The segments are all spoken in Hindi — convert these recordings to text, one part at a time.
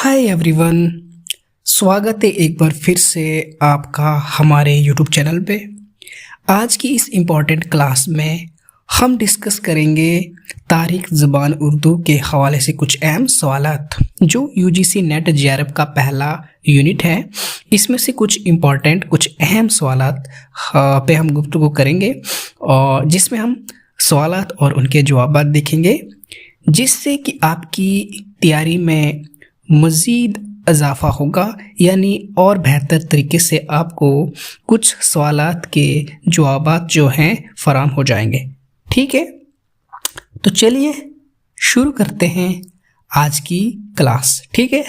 हाय एवरीवन, स्वागत है एक बार फिर से आपका हमारे यूट्यूब चैनल पे। आज की इस इम्पॉर्टेंट क्लास में हम डिस्कस करेंगे तारीख ज़बान उर्दू के हवाले से कुछ अहम सवालात जो यूजीसी नेट जेआरएफ का पहला यूनिट है। इसमें से कुछ इम्पॉर्टेंट कुछ अहम सवालात पे हम गुफ्तगू करेंगे और जिसमें हम सवालात और उनके जवाब देखेंगे, जिससे कि आपकी तैयारी में मज़ीद इजाफ़ा होगा, यानी और बेहतर तरीके से आपको कुछ सवालात के जवाबात जो हैं फराम हो जाएंगे। ठीक है, तो चलिए शुरू करते हैं आज की क्लास। ठीक है,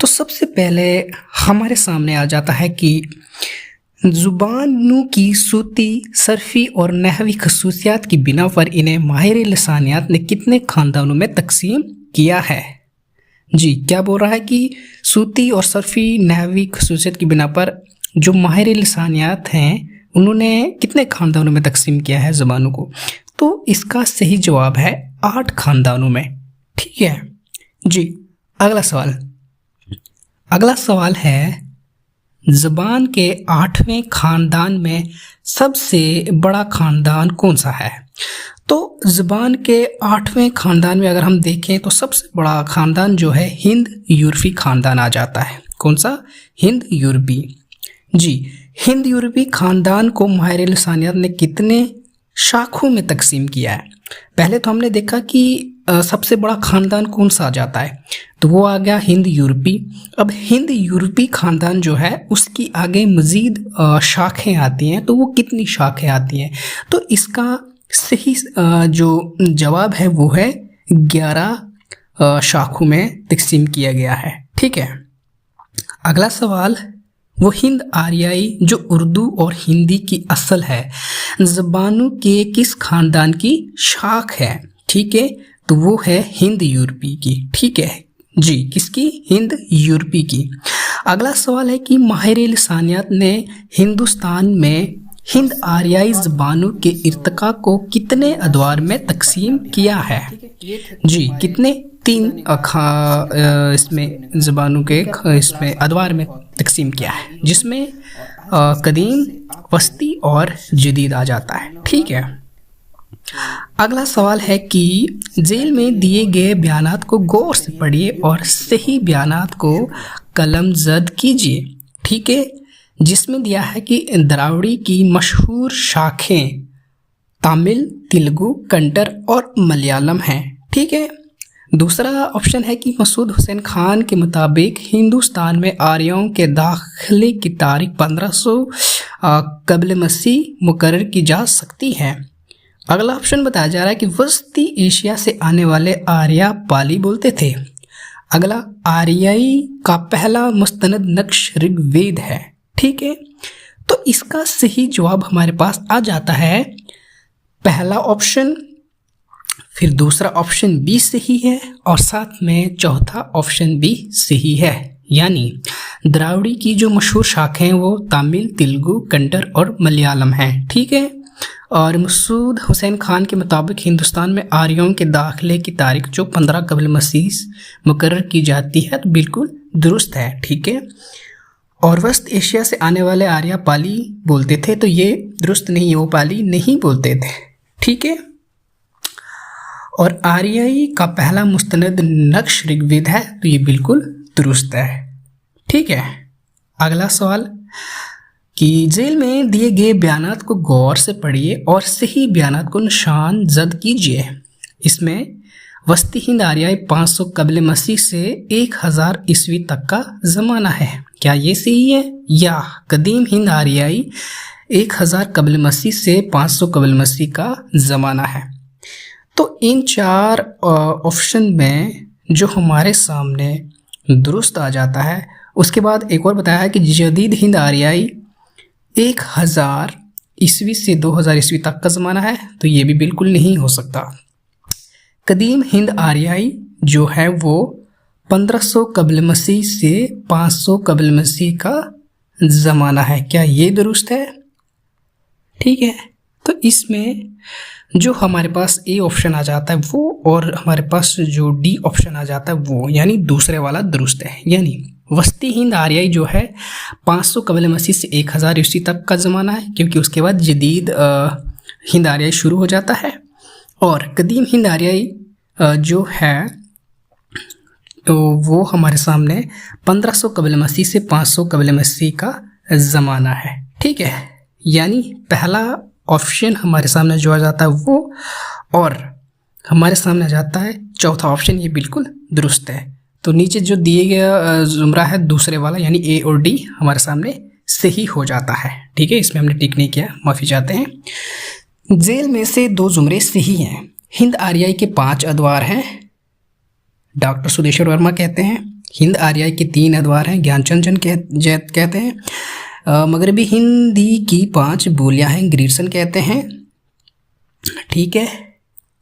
तो सबसे पहले हमारे सामने आ जाता है कि ज़ुबानों की सूती, सर्फ़ी और नहवी खसूसियात की बिना पर इन्हें माहिर लिसानियात ने कितने ख़ानदानों में तकसीम किया है। जी, क्या बोल रहा है कि सूती और सर्फ़ी नहवी खसूसियत की बिना पर जो माहिर लिसानियात हैं उन्होंने कितने ख़ानदानों में तकसीम किया है ज़बानों को। तो इसका सही जवाब है 8 ख़ानदानों में। ठीक है जी, अगला सवाल है ज़बान के 8वें ख़ानदान में सबसे बड़ा ख़ानदान कौन सा है। तो ज़बान के 8वें ख़ानदान में अगर हम देखें तो सबसे बड़ा ख़ानदान जो है हिंद यूरोपी ख़ानदान आ जाता है। कौन सा? हिंद यूरोपी। जी, हिंद यूरोपी ख़ानदान को माहिर लिसानियत ने कितने शाखों में तकसीम किया है। पहले तो हमने देखा कि सबसे बड़ा ख़ानदान कौन सा आ जाता है, तो वो आ गया हिंद यूरोपी। अब हिंद यूरोपी ख़ानदान जो है उसकी आगे मज़ीद शाखें आती हैं, तो वो कितनी शाखें आती हैं? तो इसका सही जो जवाब है वो है 11 शाखों में तकसीम किया गया है। ठीक है, अगला सवाल, वो हिंद आर्याई जो उर्दू और हिंदी की असल है ज़बानों के किस ख़ानदान की शाख है? ठीक है, तो वो है हिंद यूरोपी की। ठीक है जी, किसकी? हिंद यूरोपी की। अगला सवाल है कि माहिर लिसानियात ने हिंदुस्तान में हिंद आर्याई ज़बानों के इर्तिका को कितने अदवार में तकसीम किया है? जी, कितने? 3 इसमें ज़बानों के इसमें अदवार में तकसीम किया है, जिसमें कदीम, वस्ती और जदीद आ जाता है। ठीक है, अगला सवाल है कि जेल में दिए गए बयानात को गौर से पढ़िए और सही बयानात को कलमज़द कीजिए। ठीक है, जिसमें दिया है कि द्राविड़ी की मशहूर शाखें तमिल, तेलुगु, कन्नड़ और मलयालम हैं। ठीक है, दूसरा ऑप्शन है कि मसूद हुसैन खान के मुताबिक हिंदुस्तान में आर्यों के दाखिले की तारीख 1500 कबल मसीह मुकर्रर की जा सकती है। अगला ऑप्शन बताया जा रहा है कि वस्ती एशिया से आने वाले आर्या पाली बोलते थे। अगला, आर्याई का पहला मुस्तनद नक्श ऋग्वेद है। ठीक है, तो इसका सही जवाब हमारे पास आ जाता है पहला ऑप्शन, फिर दूसरा ऑप्शन बी सही है और साथ में चौथा ऑप्शन भी सही है। यानी द्राविड़ी की जो मशहूर शाखें हैं वो तमिल, तेलुगु, कन्नड़ और मलयालम हैं। ठीक है, और मसूद हुसैन खान के मुताबिक हिंदुस्तान में आर्यों के दाखिले की तारीख जो 15 कबल मसीह मुकर्रर की जाती है, तो बिल्कुल दुरुस्त है। ठीक है, और वस्त एशिया से आने वाले आर्या पाली बोलते थे, तो ये दुरुस्त नहीं है, वो पाली नहीं बोलते थे। ठीक है, और आर्याई का पहला मुस्तनद नक्श ऋग्वेद है, तो ये बिल्कुल दुरुस्त है। ठीक है, अगला सवाल कि जेल में दिए गए बयानात को गौर से पढ़िए और सही बयानात को निशान जद कीजिए। इसमें वस्ती हिंद आर्याई 500 कबल मसीह से 1000 ईस्वी तक का ज़माना है। क्या ये सही है? या कदीम हिंद आर्याई 1000 कबल मसीह से 500 कबल मसीह का ज़माना है? तो इन 4 ऑप्शन में जो हमारे सामने दुरुस्त आ जाता है, उसके बाद एक और बताया है कि जदीद हिंद आर्याई 1000 ईस्वी से 2000 ईस्वी तक का ज़माना है, तो ये भी बिल्कुल नहीं हो सकता। कदीम हिंद आर्याई जो है वो 1500 कबल मसीह से 500 कबल मसीह का ज़माना है। क्या ये दुरुस्त है? ठीक है, तो इसमें जो हमारे पास ए ऑप्शन आ जाता है वो, और हमारे पास जो डी ऑप्शन आ जाता है वो, यानी दूसरे वाला दुरुस्त है। यानी वस्ती हिंद आर्याई जो है 500 कबल मसीह से 1000 ईस्वी तक का ज़माना है, क्योंकि उसके बाद जदीद हिंद आर्याई शुरू हो जाता है। और कदीम हिंद आर्याई जो है तो वो हमारे सामने 1500 कबल मसीह से 500 कबल मसीह का ज़माना है। ठीक है, यानी पहला ऑप्शन हमारे सामने जो आ जाता है वो, और हमारे सामने आ जाता है चौथा ऑप्शन, ये बिल्कुल दुरुस्त है। तो नीचे जो दिए गया जुमरा है दूसरे वाला, यानी ए और डी हमारे सामने सही हो जाता है। ठीक है, इसमें हमने टिक नहीं किया, माफ़ी चाहते हैं। जेल में से 2 जुमरे सही हैं। हिंद आर्याई के 5 अदवार हैं, डॉक्टर सुदेश्वर वर्मा कहते हैं। हिंद आर्याई के 3 अदवार हैं, ज्ञानचंद जैन कहते हैं। मगरबी हिंदी की 5 बोलियां हैं, ग्रीरसन कहते हैं। ठीक है,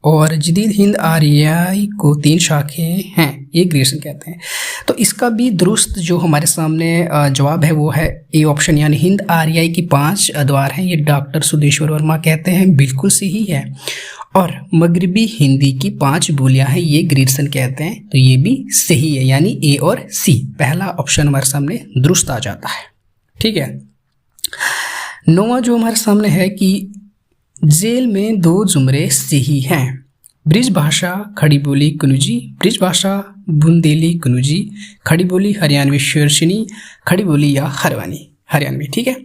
और जदीद हिंद आर्याई को 3 शाखें हैं, ये ग्रीरसन कहते हैं। तो इसका भी दुरुस्त जो हमारे सामने जवाब है वो है ए ऑप्शन, यानी हिंद आर्याई की 5 अदवार हैं, ये डॉक्टर सुदेश्वर वर्मा कहते हैं, बिल्कुल सही है। और मगरबी हिंदी की 5 बोलियां हैं, ये ग्रीरसन कहते हैं, तो ये भी सही है, यानी ए और सी पहला ऑप्शन हमारे सामने दुरुस्त आ जाता है। ठीक है, 9वां जो हमारे सामने है कि जेल में 2 जुमरे सही हैं। ब्रिज भाषा खड़ी बोली कनुजी, ब्रिज भाषा बुंदेली कनुजी, खड़ी बोली हरियाणवी शेरशनी, खड़ी बोली या हरियाणवी। ठीक है,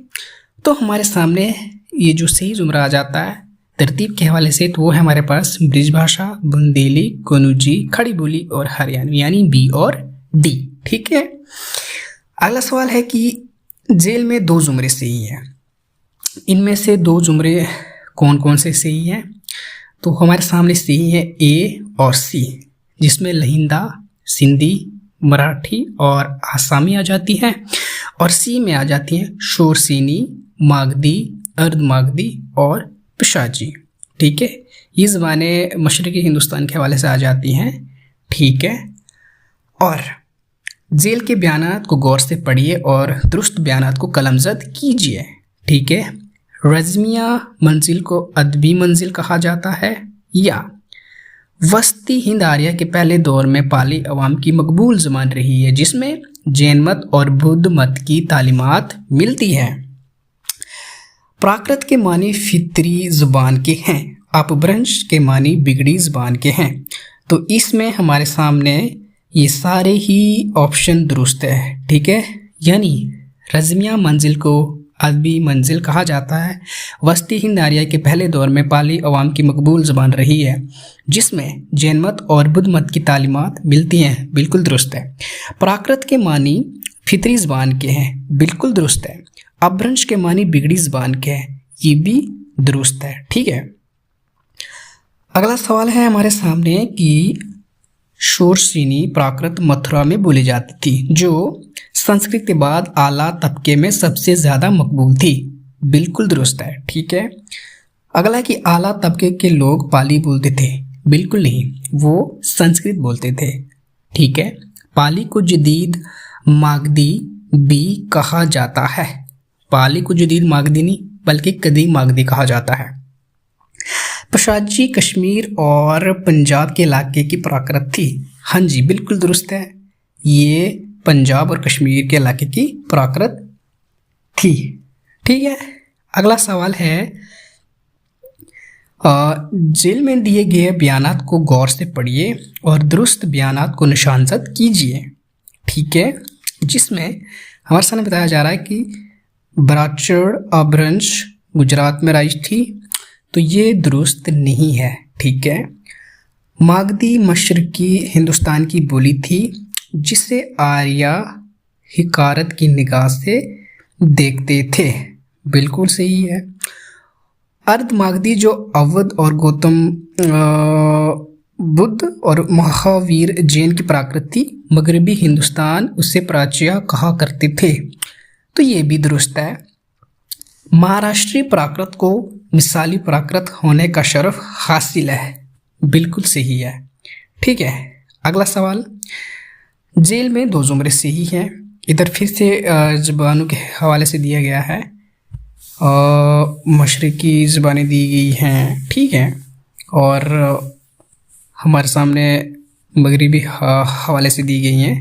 तो हमारे सामने ये जो सही जुमरा आ जाता है तरतीब के हवाले से, तो वो है हमारे पास ब्रिज भाषा, बुंदेली, कनुजी, खड़ी बोली और हरियाणवी, यानी बी और डी। ठीक है, अगला सवाल है कि जेल में 2 जुमरे सही हैं। इनमें से 2 जुमरे कौन कौन से सही हैं? तो हमारे सामने सही है ए और सी, जिसमें लहिंदा, सिंधी, मराठी और आसामी आ जाती हैं, और सी में आ जाती हैं शोरसीनी, मागधी, अर्ध मागधी और पिशाची। ठीक है, ये ज़बाने मशरक़ी हिंदुस्तान के हवाले से आ जाती हैं। ठीक है, और जेल के बयानात को गौर से पढ़िए और दुरुस्त बयानात को कलमज़द कीजिए। ठीक है, रज़मिया मंजिल को अदबी मंजिल कहा जाता है, या वस्ती हिंद आर्या के पहले दौर में पाली अवाम की मकबूल ज़बान रही है, जिसमें जैन मत और बुद्ध मत की तालीमात मिलती हैं। प्राकृत के मानी फितरी ज़ुबान के हैं, अपभ्रंश के मानी बिगड़ी ज़ुबान के हैं। तो इसमें हमारे सामने ये सारे ही ऑप्शन दुरुस्त है। ठीक है, यानी रज़मिया मंजिल को अदबी मंजिल कहा जाता है। वस्ती हिंद आर्या के पहले दौर में पाली अवाम की मकबूल ज़बान रही है, जिसमें जैन मत और बुद्ध मत की तालीमात मिलती हैं, बिल्कुल दुरुस्त है। प्राकृत के मानी फितरी ज़बान के हैं, बिल्कुल दुरुस्त है। अपभ्रंश के मानी बिगड़ी ज़बान के हैं, ये भी दुरुस्त है। ठीक है, अगला सवाल है हमारे सामने कि शोरसीनी प्राकृत मथुरा में बोली जाती थी, जो संस्कृत के बाद आला तबके में सबसे ज़्यादा मकबूल थी, बिल्कुल दुरुस्त है। ठीक है, अगला कि आला तबके के लोग पाली बोलते थे, बिल्कुल नहीं, वो संस्कृत बोलते थे। ठीक है, पाली को जदीद मागधी भी कहा जाता है, पाली को जदीद मागधी नहीं बल्कि कदीम मागधी कहा जाता है। पशाची कश्मीर और पंजाब के इलाके की प्राकृत थी, हाँ जी बिल्कुल दुरुस्त है, ये पंजाब और कश्मीर के इलाके की प्राकृत थी। ठीक है, अगला सवाल है जेल में दिए गए बयानात को गौर से पढ़िए और दुरुस्त बयानात को निशानजद कीजिए। ठीक है, जिसमें हमारे सामने बताया जा रहा है कि बराचड़ अपभ्रंश गुजरात में राइज थी, तो ये दुरुस्त नहीं है। ठीक है, मागधी मशरकी हिंदुस्तान की बोली थी, जिसे आर्या हिकारत की निगाह से देखते थे, बिल्कुल सही है। अर्ध मागधी जो अवध और गौतम बुद्ध और महावीर जैन की प्राकृत थी, मगरबी हिंदुस्तान उसे प्राच्य कहा करते थे, तो ये भी दुरुस्त है। महाराष्ट्रीय प्राकृत को मिसाली प्राकृत होने का शरफ हासिल है, बिल्कुल सही है। ठीक है, अगला सवाल, जेल में 2 जुमरे सही हैं। इधर फिर से ज़बानों के हवाले से दिया गया है, मशरक़ी ज़ुबानें दी गई हैं, ठीक है, और हमारे सामने मगरिबी हवाले से दी गई हैं,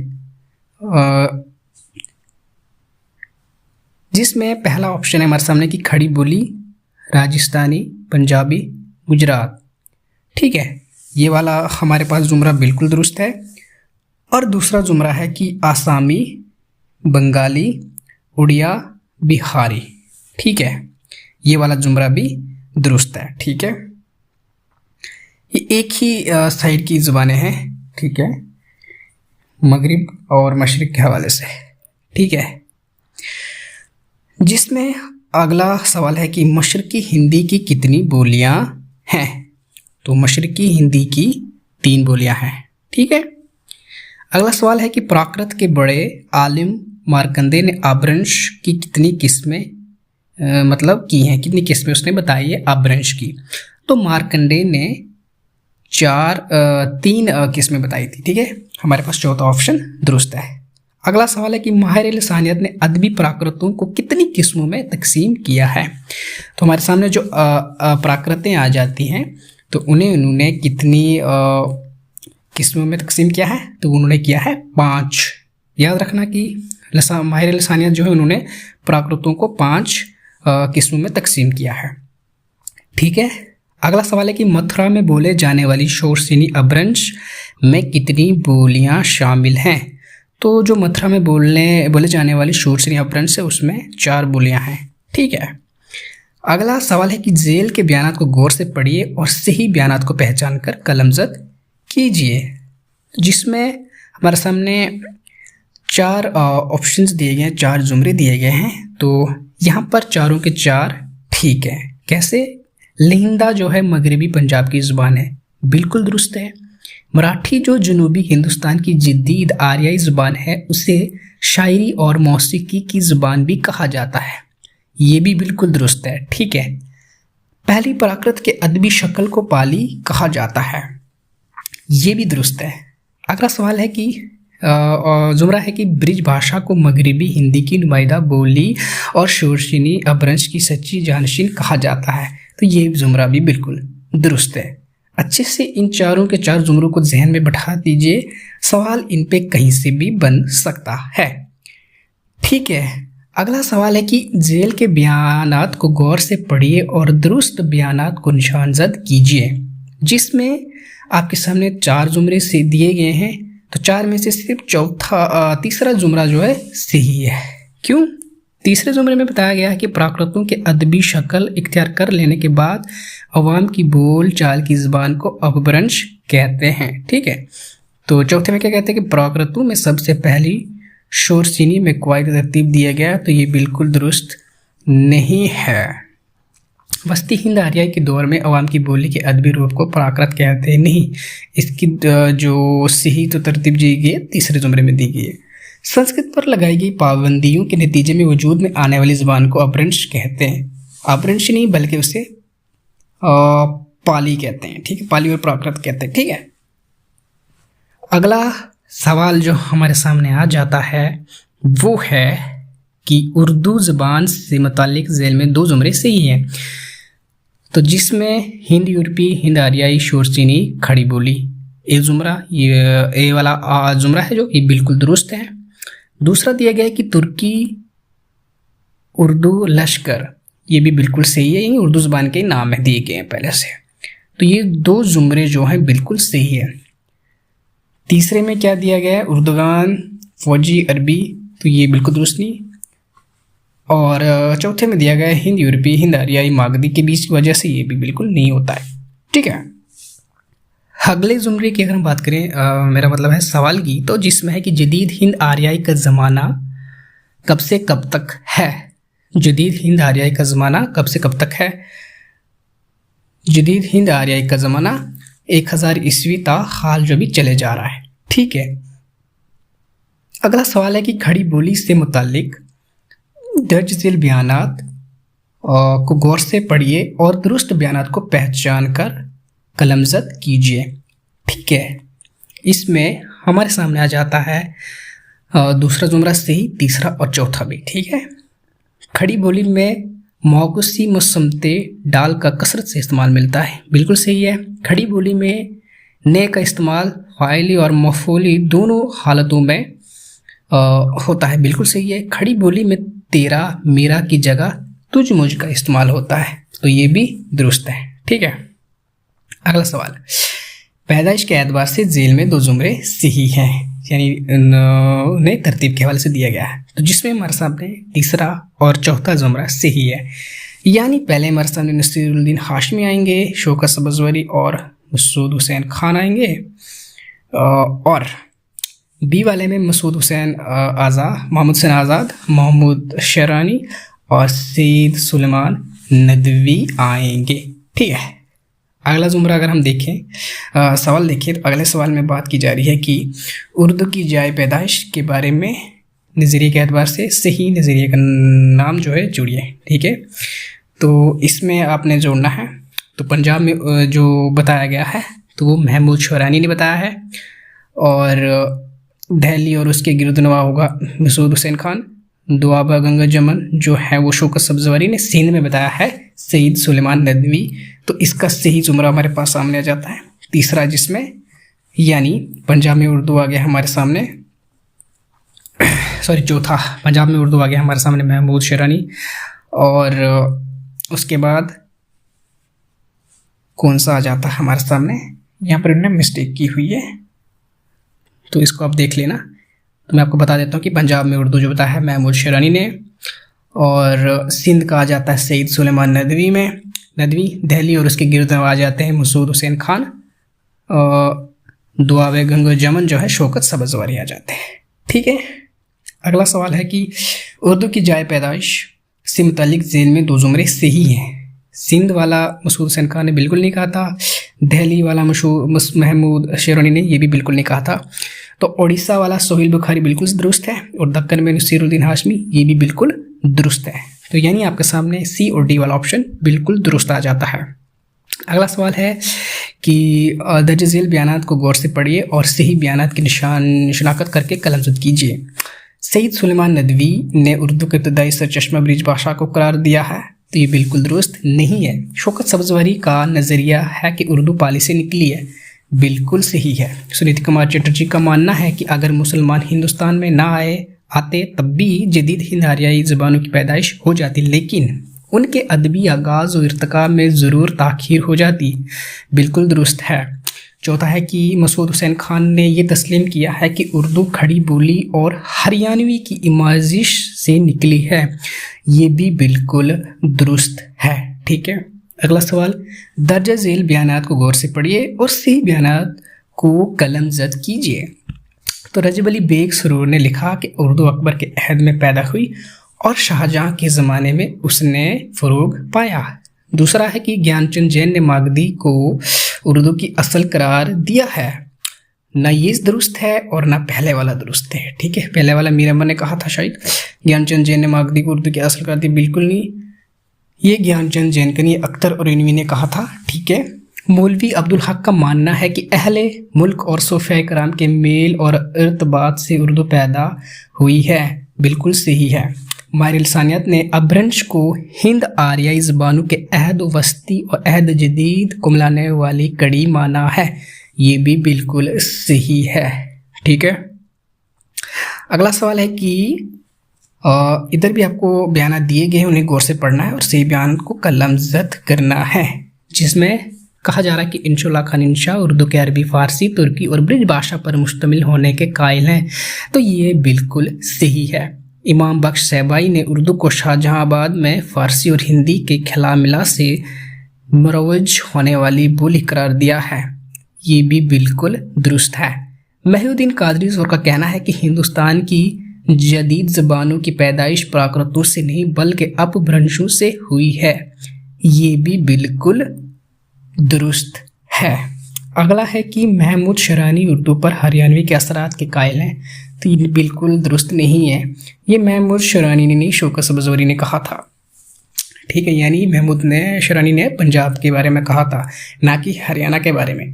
जिसमें पहला ऑप्शन है हमारे सामने कि खड़ी बोली, राजस्थानी, पंजाबी, गुजरात, ठीक है, ये वाला हमारे पास जुमरा बिल्कुल दुरुस्त है। और दूसरा जुमरा है कि आसामी, बंगाली, उड़िया, बिहारी, ठीक है, ये वाला जुमरा भी दुरुस्त है, ठीक है। ये एक ही साइड की ज़ुबानें हैं, ठीक है, मगरिब और मशरिक़ के हवाले से, ठीक है। जिसमें अगला सवाल है कि मशरक़ी हिंदी की कितनी बोलियां हैं। तो मशरक़ी हिंदी की 3 बोलियां हैं, ठीक है। अगला सवाल है कि प्राकृत के बड़े आलिम मार्कंडेय ने अपभ्रंश की कितनी किस्में मतलब की हैं, कितनी किस्में उसने बताई है अपभ्रंश की। तो मार्कंडेय ने 3 किस्में बताई थी, ठीक है, हमारे पास चौथा ऑप्शन दुरुस्त है। अगला सवाल है कि माहिर लिसानियत ने अदबी प्राकृतों को कितनी किस्मों में तकसीम किया है। तो हमारे सामने जो प्राकृतें आ जाती हैं तो उन्होंने कितनी किस्मों में तकसीम किया है, तो उन्होंने किया है 5। याद रखना कि माहिर लिसानियत जो है उन्होंने प्राकृतों को 5 किस्मों में तकसीम किया है, ठीक है। अगला सवाल है कि मथुरा में बोले जाने वाली शोरसिनी अपभ्रंश में कितनी बोलियां शामिल हैं। तो जो मथुरा में बोले जाने वाली शोरसिनी अपभ्रंश है उसमें 4 बोलियां हैं, ठीक है। अगला सवाल है कि झेल के बयानात को गौर से पढ़िए और सही बयानात को पहचान कर कलमज़द कीजिए, जिसमें हमारे सामने 4 ऑप्शंस दिए गए हैं, 4 जुमरे दिए गए हैं। तो यहाँ पर चारों के 4 ठीक है। कैसे? लिहिंदा जो है मगरबी पंजाब की ज़ुबान है, बिल्कुल दुरुस्त है। मराठी जो जनूबी हिंदुस्तान की जदीद आर्याई ज़ुबान है उसे शायरी और मौसीकी की ज़ुबान भी कहा जाता है, ये भी बिल्कुल दुरुस्त है, ठीक है। पहली प्राकृत के अदबी शक्ल को पाली कहा जाता है, ये भी दुरुस्त है। अगला सवाल है कि जुमरा है कि ब्रिज भाषा को मगरबी हिंदी की नुमाइंदा बोली और शोरशिनी अपभ्रंश की सच्ची जानशीन कहा जाता है, तो ये जुमरा भी बिल्कुल दुरुस्त है। अच्छे से इन चारों के 4 जुमरों को जहन में बैठा दीजिए, सवाल इन पे कहीं से भी बन सकता है, ठीक है। अगला सवाल है कि झेल के बयानात को गौर से पढ़िए और दुरुस्त बयानात को निशानजद कीजिए, जिसमें आपके सामने 4 जुमरे से दिए गए हैं। तो 4 में से सिर्फ तीसरा जुमरा जो है सही है। क्यों? तीसरे जुमरे में बताया गया है कि प्राकृतों के अदबी शक्ल इख्तियार कर लेने के बाद अवाम की बोल चाल की ज़ुबान को अपभ्रंश कहते हैं, ठीक है। तो चौथे में क्या कहते हैं कि प्राकृतों में सबसे पहली शोरसिनी में कवायद तरतीब दिया गया, तो ये बिल्कुल दुरुस्त नहीं है। वस्ती हिंद आर्याई के दौर में अवाम की बोली के अदबी रूप को प्राकृत कहते हैं नहीं, इसकी जो सही तो तरतीब दी गई है तीसरे जुमरे में दी गई है। संस्कृत पर लगाई गई पाबंदियों के नतीजे में वजूद में आने वाली ज़ुबान को अपभ्रंश कहते हैं। अपभ्रंश नहीं बल्कि उसे पाली कहते हैं, ठीक है, पाली और प्राकृत कहते हैं, ठीक है। अगला सवाल जो हमारे सामने आ जाता है वो है कि उर्दू ज़ुबान से मुतालिक झेल में 2 जुमरे सही हैं, तो जिसमें हिंद यूरोपी, हिंद आर्याई, शोरसिनी, खड़ी बोली, ये जुमरा ये वाला जुमरा है जो ये बिल्कुल दुरुस्त है। दूसरा दिया गया है कि तुर्की, उर्दू, लश्कर, ये भी बिल्कुल सही है, ये उर्दू ज़ुबान के नाम है दिए गए हैं पहले से, तो ये 2 जुमरे जो हैं बिल्कुल सही है। तीसरे में क्या दिया गया है? उर्दूगान, फौजी, अरबी, तो ये बिल्कुल दुरुस्त नहीं। और चौथे में दिया गया है हिंद यूरोपी, हिंद आर्याई, मागधी के बीच की वजह से ये भी बिल्कुल नहीं होता है, ठीक है। अगले जुमरे की अगर हम बात करें मेरा मतलब है सवाल की, तो जिसमें है कि जदीद हिंद आर्याई का ज़माना कब से कब तक है। जदीद हिंद आर्याई का ज़माना कब से कब तक है? जदीद हिंद आर्याई का ज़माना 1000 ईस्वी ता हाल जो भी चले जा रहा है, ठीक है। अगला सवाल है कि खड़ी बोली से मुतालिक दर्ज झेल बयानात को गौर से पढ़िए और दुरुस्त बयानात को पहचान कर कलमज़द कीजिए, ठीक है। इसमें हमारे सामने आ जाता है दूसरा जुमरा सही, तीसरा और चौथा भी, ठीक है। खड़ी बोली में मौकुसी मुसमते डाल का कसरत से इस्तेमाल मिलता है, बिल्कुल सही है। खड़ी बोली में ने का इस्तेमाल फ़ाइली और मफ़ूली दोनों हालतों में होता है, बिल्कुल सही है। खड़ी बोली में तेरा मेरा की जगह तुझ मुझ का इस्तेमाल होता है, तो ये भी दुरुस्त है। ठीक है, अगला सवाल, पैदाइश के एतबार से जेल में 2 जुमरे सही हैं, यानी नए तरतीब के हवाले से दिया गया है, तो जिसमें हमारे सामने तीसरा और चौथा जुमरा सही है, यानी पहले हमारे सामने नसीरुद्दीन हाशमी आएंगे, शौकत सब्ज़वारी और मसूद हुसैन खान आएंगे, और बी वाले में मसूद हुसैन आज़ाद, मोहम्मद हुसैन आज़ाद, मोहम्मद शेरानी और सईद सुलेमान नदवी आएंगे। ठीक है, अगला जुमरा अगर हम देखें, सवाल देखिए, तो अगले सवाल में बात की जा रही है कि उर्दू की जाए पैदाइश के बारे में नज़रिए के एतबार से सही नज़रिए का नाम जो है जोड़िए। ठीक है, तो इसमें आपने जोड़ना है, तो पंजाब में जो बताया गया है तो वो महमूद शौरानी ने बताया है, और दिल्ली और उसके गिरदनवा होगा मसूद हुसैन खान, दुआबा गंगा जमन जो है वो शौकत सब्ज़वारी ने सिंध में बताया है सईद सुलेमान नदवी। तो इसका सही जुमरा हमारे पास सामने आ जाता है तीसरा, जिसमें यानी पंजाब में उर्दू आ गया हमारे सामने, सॉरी चौथा, पंजाब में उर्दू आ गया हमारे सामने महमूद शेरानी, और उसके बाद कौन सा आ जाता है हमारे सामने, यहाँ पर इन्होंने मिस्टेक की हुई है, तो इसको आप देख लेना। तो मैं आपको बता देता हूँ कि पंजाब में उर्दू जो बताया है महमूद शेरानी ने, और सिंध का आ जाता है सईद सुलेमान नदवी में, नदवी, दिल्ली और उसके गिरद आ जाते हैं मसूद हुसैन खान, दुआबे गंगो जमन जो है शौकत सब्ज़वारी आ जाते हैं। ठीक है, अगला सवाल है कि उर्दू की जाए पैदाइश से मुतालिक जेल में 2 जुमरे सही हैं। सिंध वाला मसूद हुसैन खान ने बिल्कुल नहीं कहा था, दिल्ली वाला महमूद शेरानी ने ये भी बिल्कुल नहीं कहा था, तो उड़ीसा वाला सोहेल बुखारी बिल्कुल दुरुस्त है, और दक्कन में नसीरुद्दीन हाशमी ये भी बिल्कुल दुरुस्त है। तो यानी आपके सामने सी और डी वाला ऑप्शन बिल्कुल दुरुस्त आ जाता है। अगला सवाल है कि दर्ज झेल बयानात को गौर से पढ़िए और सही बयानात की शनाख्त करके कलमज़द कीजिए। सईद सुलेमान नदवी ने उर्दू के इब्तदाई सरचश्मा ब्रिज भाषा को करार दिया है, तो ये बिल्कुल दुरुस्त नहीं है। शौकत सब्ज़वारी का नज़रिया है कि उर्दू पाली से निकली है, बिल्कुल सही है। सुनीति कुमार चटर्जी का मानना है कि अगर मुसलमान हिंदुस्तान में ना आते तब भी जदीद हिंद आरियाई ज़बानों की पैदाइश हो जाती, लेकिन उनके अदबी आगाज़ और इर्तिका में ज़रूर ताख़ीर हो जाती, बिल्कुल दुरुस्त है। चौथा है कि मसूद हुसैन खान ने ये तस्लीम किया है कि उर्दू खड़ी बोली और हरियाणवी की इमाजिश से निकली है, ये भी बिल्कुल दुरुस्त है। ठीक है, अगला सवाल, दर्जा झेल बयानात को गौर से पढ़िए और सही बयानात को कलमज़द कीजिए। तो रजब अली बेग सुरूर ने लिखा कि उर्दू अकबर के अहद में पैदा हुई और शाहजहाँ के ज़माने में उसने फ़रोग पाया। दूसरा है कि ज्ञानचंद जैन ने मागधी को उर्दू की असल करार दिया है, ना ये दुरुस्त है और ना पहले वाला दुरुस्त है। ठीक है, पहले वाला मीर अहमद ने कहा था शायद, ज्ञानचंद जैन ने मागधी को उर्दू की असल करार दी, बिल्कुल नहीं, ये ज्ञानचंद जैन का नहीं, अख्तर और इनवी ने कहा था। ठीक है, मौलवी अब्दुल हक का मानना है कि अहले मुल्क और सूफिया कराम के मेल और इर्तबात से उर्दू पैदा हुई है, बिल्कुल सही है। माहिर लसानियत ने अभ्रंश को हिंद आरियाई ज़बानों के अहद वस्ती और अहद जदीद को मिलाने वाली कड़ी माना है, ये भी बिल्कुल सही है। ठीक है, अगला सवाल है कि इधर भी आपको बयान दिए गए हैं, उन्हें गौर से पढ़ना है और सही बयान को कलमज़द करना है, जिसमें कहा जा रहा है कि इंशुल्लाह खान इंशा उर्दू के अरबी, फ़ारसी, तुर्की और ब्रिज भाषा पर मुश्तमिल होने के कायल हैं, तो ये बिल्कुल सही है। इमाम बख्श सैबाई ने उर्दू को शाहजहांबाद में फ़ारसी और हिंदी के खिलामिला से मरोज होने वाली बोली करार दिया है, ये भी बिल्कुल दुरुस्त है। महिउद्दीन कादरी जोर का कहना है कि हिंदुस्तान की जदीद ज़बानों की पैदाइश प्राकृतों से नहीं बल्कि अपभ्रंशों से हुई है, ये भी बिल्कुल दुरुस्त है। अगला है कि महमूद शेरानी उर्दू पर हरियाणवी के असरात के कायल हैं, तो ये बिल्कुल दुरुस्त नहीं है। ये महमूद शेरानी ने नहीं, शौकत सब्ज़वारी ने कहा था। ठीक है, यानी महमूद ने शेरानी ने पंजाब के बारे में कहा था, ना कि हरियाणा के बारे में।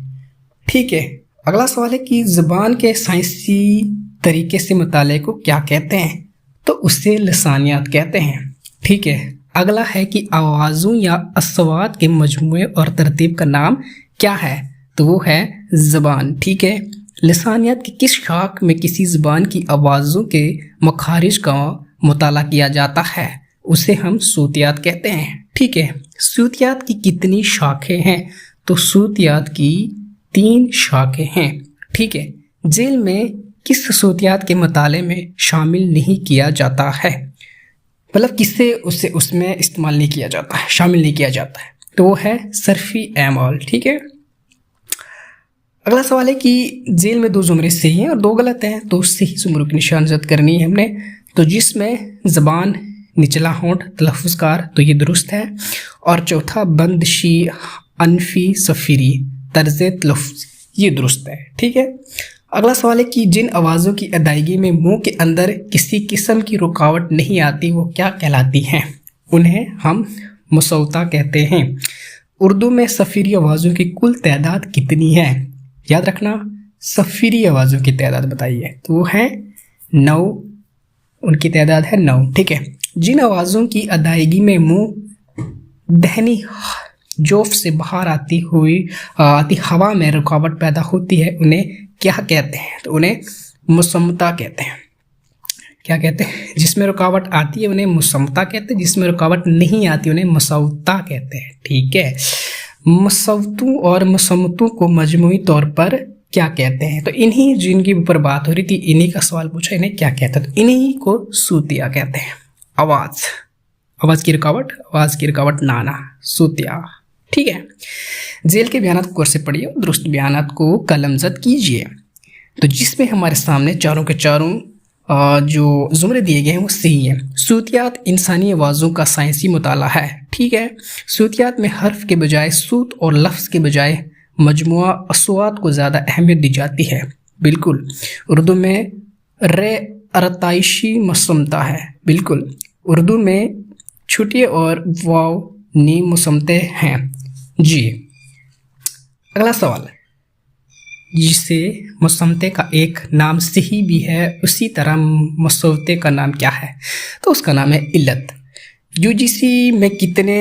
ठीक है, अगला सवाल है कि ज़बान के साइंसी तरीके से मुताले को क्या कहते हैं, तो उसे लसानियात कहते हैं। ठीक है, अगला है कि आवाज़ों या अस्वात के मजमूए और तरतीब का नाम क्या है? तो वो है ज़बान। ठीक है, लिसानियत की किस शाख में किसी ज़बान की आवाज़ों के मखारिज का मुताला किया जाता है? उसे हम सूतियात कहते हैं। ठीक है, सूतियात की कितनी शाखें हैं? तो सूतियात की 3 शाखें हैं। ठीक है, जेल में किस सूतियात के मुताले में शामिल नहीं किया जाता है? मतलब किससे उससे उसमें इस्तेमाल नहीं किया जाता है, शामिल नहीं किया जाता है? तो वो है सर्फी एमॉल। ठीक है, अगला सवाल है कि जेल में 2 जुमरे सही हैं और 2 गलत हैं, तो सही जुमरों की निशानजद करनी है हमने। तो जिसमें ज़बान निचला होंठ तलफ़ुज़कार, तो ये दुरुस्त है। और चौथा बंदशी अनफी सफ़ीरी तर्ज़ तलफ़ुज़, ये दुरुस्त है। ठीक है, अगला सवाल है कि जिन आवाज़ों की अदायगी में मुंह के अंदर किसी किस्म की रुकावट नहीं आती वो क्या कहलाती हैं? उन्हें हम मुसौता कहते हैं। उर्दू में सफ़ीरी आवाज़ों की कुल तादाद कितनी है? याद रखना, सफ़ीरी आवाज़ों की तादाद बताइए। तो वो है 9, उनकी तादाद है 9। ठीक है, जिन आवाज़ों की अदायगी में मुंह दहनी जोफ से बाहर आती हवा में रुकावट पैदा होती है उन्हें क्या कहते हैं? तो उन्हें मुसम्मता कहते हैं। क्या कहते हैं? जिसमें रुकावट आती है उन्हें मुसम्मता कहते हैं, जिसमें रुकावट नहीं आती उन्हें मुसौता कहते हैं। ठीक है, मुसौतों और मुसम्मतों को मजमूई तौर पर क्या कहते हैं? तो इन्हीं जिनकी ऊपर बात हो रही थी, इन्हीं का सवाल पूछा, इन्हें क्या कहते हैं? तो इन्हीं को सूतिया कहते हैं। आवाज़ की रुकावट नाना, सूतिया। ठीक है, जेल के बयानात को गौर से पढ़िए और दुरुस्त बयानात को कलमज़द कीजिए। तो जिसमें हमारे सामने चारों के चारों जो जुमरे दिए गए हैं वो सही है। सूतियात इंसानी आवाज़ों का साइंसी मुताला है। ठीक है, सूतियात में हर्फ के बजाय सूत और लफ्ज़ के बजाय मजमुआ अस्वात को ज़्यादा अहमियत दी जाती है। बिल्कुल, उर्दू में रे अरताइशी मसमता है। बिल्कुल, उर्दू में छुटिए और वाव नीम मुसमते हैं। जी, अगला सवाल, जिसे मुसम्मते का एक नाम सही भी है उसी तरह मुसौते का नाम क्या है? तो उसका नाम है इल्लत। यूजीसी में कितने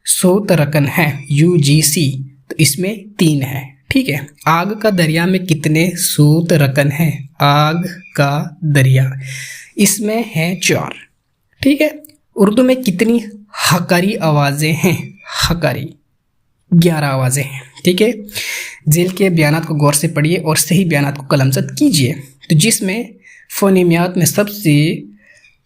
सूत रकन हैं? यूजीसी, तो इसमें 3 है। ठीक है, आग का दरिया में कितने सूत रकन हैं? आग का दरिया, इसमें है 4। ठीक है, उर्दू में कितनी हकारी आवाज़ें हैं? हकारी 11 आवाज़ें हैं। ठीक है, जेल के बयानात को गौर से पढ़िए और सही बयानात को कलमज़द कीजिए। तो जिसमें फ़ोनीमियात में सबसे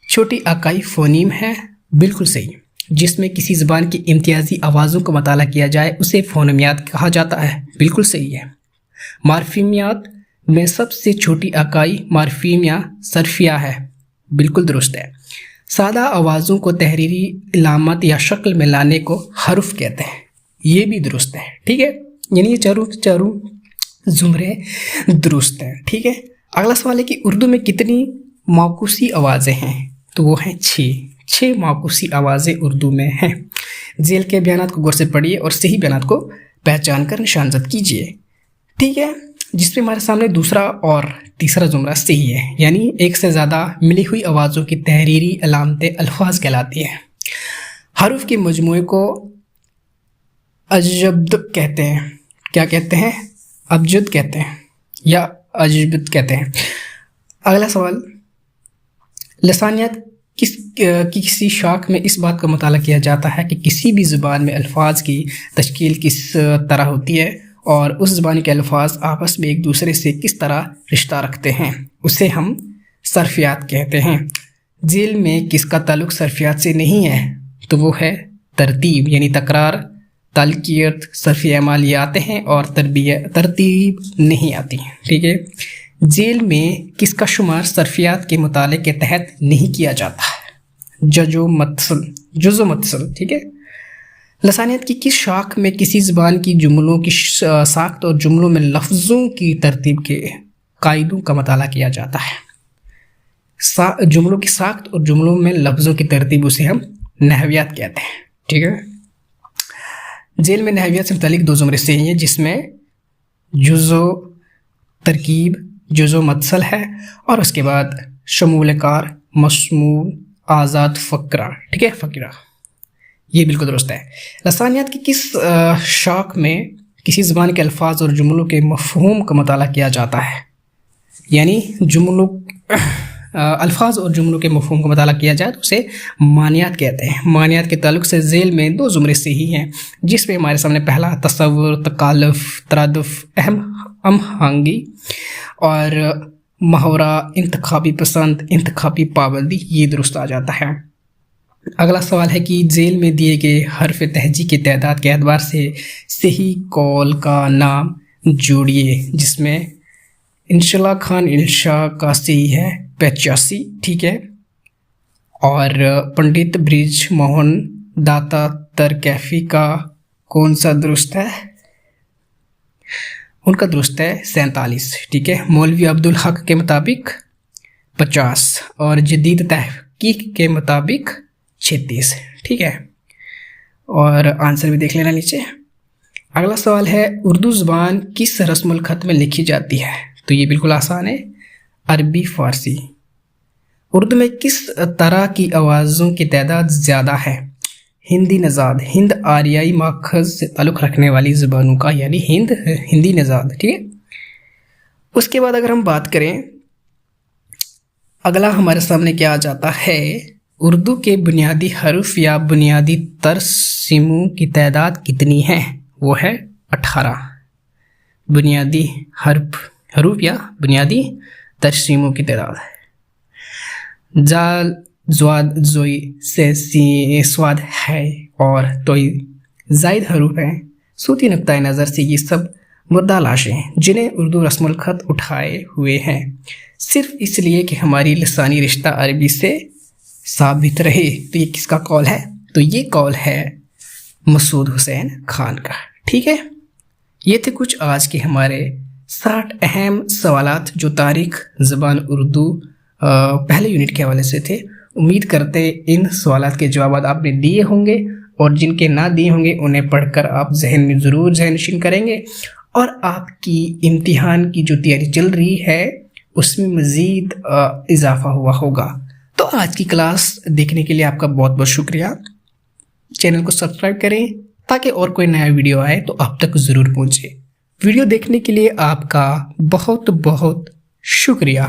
छोटी अकाई फ़ोनीम है, बिल्कुल सही। जिसमें किसी ज़बान की इम्तियाज़ी आवाज़ों का मुताला किया जाए उसे फ़ोनीमियात कहा जाता है, बिल्कुल सही है। मार्फीमियात में सबसे छोटी अकाई मार्फीम या सरफिया है, बिल्कुल दुरुस्त है। सादा आवाज़ों को तहरीरी इलामत या शक्ल में लाने को हर्फ कहते हैं, ये भी दुरुस्त है। ठीक है, यानी ये चारों जुमरे दुरुस्त हैं। ठीक है, अगला सवाल है कि उर्दू में कितनी माकूसी आवाज़ें हैं? तो वो हैं 6 माकूसी आवाज़ें उर्दू में हैं। जेल के बयानात को गौर से पढ़िए और सही बयानात को पहचान कर निशानजद कीजिए। ठीक है, जिसमें हमारे सामने दूसरा और तीसरा जुमरा सही है, यानी एक से ज़्यादा मिली हुई आवाज़ों की तहरीरी अलामतें अल्फाज कहलाती हैं। हरूफ के मजमूए को अजब्द कहते हैं। क्या कहते हैं? अबजद कहते हैं या अजब्द कहते हैं। अगला सवाल, लसानियत किसी शाख में इस बात का मुताला किया जाता है कि किसी भी ज़ुबान में अल्फाज की तश्कील किस तरह होती है और उस ज़बान के अल्फाज आपस में एक दूसरे से किस तरह रिश्ता रखते हैं, उसे हम सर्फियात कहते हैं। जेल में किसका ताल्लुक़ सर्फियात से नहीं है? तो वो है तरतीब, यानी तकरार, ताल्कियत, सर्फ़ी अमाल ये आते हैं और तरतीब नहीं आती। ठीक है, जेल में किसका शुमार सर्फियात के मुताले के तहत नहीं किया जाता है? जुज़ो मत्सल। ठीक है, लसानियत की किस शाख में किसी ज़बान की जुमलों की साख्त और जुमलों में लफ्ज़ों की तरतीब के कायदों का मुताला किया जाता है? जुमलों की साख्त और जुमलों में लफ्ज़ों की तरतीब उसे हम नहवियात कहते हैं। ठीक है, जेल में नहवियात से मुतालिक 2 जुमरे सही हैं, जिसमें जुज़ो तरकीब, जुज़ो मत्सल है और उसके बाद शमूल कार, मशमूल, आज़ाद फ़करा। ठीक है, फ़करा ये बिल्कुल दुरुस्त है। लसानियात की किस शाख में किसी ज़बान के अल्फाज और जुमलों के मफ़हूम का मुताला किया जाता है? यानी जुमलों अल्फाज और जुमलों के मफ़हूम का मुताला किया जाए तो उसे मानियात कहते हैं। मानियात के ताल्लुक से ज़ेल में 2 ज़ुमरे से ही हैं, जिसमें हमारे सामने पहला तसव्वुर, तकालुफ़, तरादुफ़, हमआहंगी और मुहावरा, इंतखाबी पसंद, इंतखाबी पाबंदी, ये दुरुस्त आ जाता है। अगला सवाल है कि ज़ेल में दिए गए हर्फ तहजी की तादाद के एतबार से सही कौल का नाम जोड़िए, जिसमें इंशाल्लाह खान इंशा का सही है 85, ठीक है। और पंडित ब्रिज मोहन दाता तरकैफी का कौन सा दुरुस्त है? उनका दुरुस्त है 47, ठीक है। मौलवी अब्दुल हक के मुताबिक 50 और जदीद तहकीक के मुताबिक 36, ठीक है। और आंसर भी देख लेना नीचे। अगला सवाल है उर्दू ज़ुबान किस रस्मुल ख़त में लिखी जाती है? तो ये बिल्कुल आसान है, अरबी फ़ारसी। उर्दू में किस तरह की आवाज़ों की तादाद ज़्यादा है? हिंदी नज़ाद, हिंद आरियाई माखज़ से ताल्लुक़ रखने वाली ज़ुबानों का, यानी हिंदी नज़ाद, ठीक है। उसके बाद अगर हम बात करें, अगला हमारे सामने क्या आ जाता है, उर्दू के बुनियादी हरूफ या बुनियादी तरसीमों की तादाद कितनी है? वो है 18 बुनियादी हरूफ या बुनियादी तरसीमों की तादाद है। जाल, ज़्वाद, ज़ोई से स्वाद है और तोई जायद हरूफ हैं। सूती नुक्ता नज़र से ये सब मुर्दा लाशें हैं जिन्हें उर्दू रस्मुल ख़त उठाए हुए हैं, सिर्फ इसलिए कि हमारी लसानी रिश्ता अरबी से साबित रहे। तो ये किसका कौल है? तो ये कौल है मसूद हुसैन खान का, ठीक है। ये थे कुछ आज के हमारे 60 अहम सवालात जो तारीख़ ज़बान उर्दू पहले यूनिट के हवाले से थे। उम्मीद करते इन सवालात के जवाब आपने दिए होंगे और जिनके ना दिए होंगे उन्हें पढ़कर आप जहन में ज़रूर जहनशीन करेंगे और आपकी इम्तिहान की जो तैयारी चल रही है उसमें मज़ीद इजाफ़ा हुआ होगा। तो आज की क्लास देखने के लिए आपका बहुत बहुत शुक्रिया। चैनल को सब्सक्राइब करें ताकि और कोई नया वीडियो आए तो आप तक ज़रूर पहुँचे। वीडियो देखने के लिए आपका बहुत बहुत शुक्रिया।